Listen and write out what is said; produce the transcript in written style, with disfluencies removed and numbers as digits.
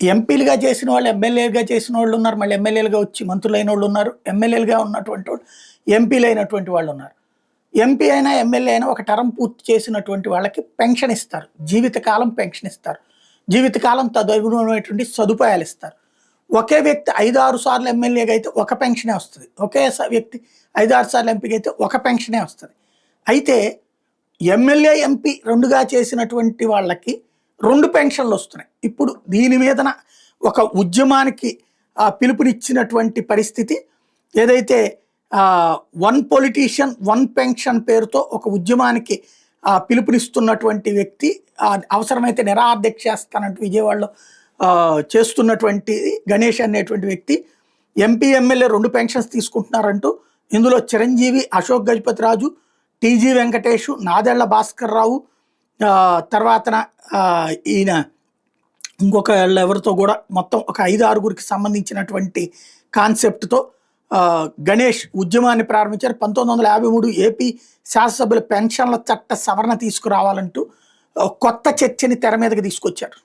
ఎంపీలుగా చేసిన వాళ్ళు ఎమ్మెల్యేలుగా చేసిన వాళ్ళు ఉన్నారు, మళ్ళీ ఎమ్మెల్యేలుగా వచ్చి మంత్రులైన వాళ్ళు ఉన్నారు, ఎమ్మెల్యేలుగా ఉన్నటువంటి వాళ్ళు ఎంపీలు అయినటువంటి వాళ్ళు ఉన్నారు. ఎంపీ అయినా ఎమ్మెల్యే అయినా ఒక టర్మ్ పూర్తి చేసినటువంటి వాళ్ళకి పెన్షన్ ఇస్తారు, జీవితకాలం పెన్షన్ ఇస్తారు, జీవితకాలం తదనుగుణమైనటువంటి సదుపాయాలు ఇస్తారు. ఒకే వ్యక్తి 5-6 సార్లు ఎమ్మెల్యేగా అయితే ఒక పెన్షనే వస్తుంది, ఒకే వ్యక్తి 5-6 సార్లు ఎంపీగా అయితే ఒక పెన్షనే వస్తుంది. అయితే ఎమ్మెల్యే ఎంపీ రెండుగా చేసినటువంటి వాళ్ళకి 2 పెన్షన్లు వస్తున్నాయి. ఇప్పుడు దీని మీదన ఒక ఉద్యమానికి పిలుపునిచ్చినటువంటి పరిస్థితి ఏదైతే వన్ పొలిటీషియన్ వన్ పెన్షన్ పేరుతో ఒక ఉద్యమానికి పిలుపునిస్తున్నటువంటి వ్యక్తి, అవసరమైతే నిరాదీక్ష చేస్తానంటూ విజయవాడలో చేస్తున్నటువంటి గణేష్ అనేటువంటి వ్యక్తి ఎంపీ ఎమ్మెల్యే 2 పెన్షన్స్ తీసుకుంటున్నారంటూ, ఇందులో చిరంజీవి, అశోక్ గజపతిరాజు, టీజీ వెంకటేష్, నాదెళ్ల భాస్కర్ రావు, తర్వాత ఈయన ఇంకొక ఎవరితో కూడా మొత్తం ఒక 5-6గురికి సంబంధించినటువంటి కాన్సెప్ట్తో గణేష్ ఉద్యమాన్ని ప్రారంభించారు. 1953 ఏపీ శాసనసభ్యుల పెన్షన్ల చట్ట సవరణ తీసుకురావాలంటూ కొత్త చర్చని తెర మీదకి తీసుకొచ్చారు.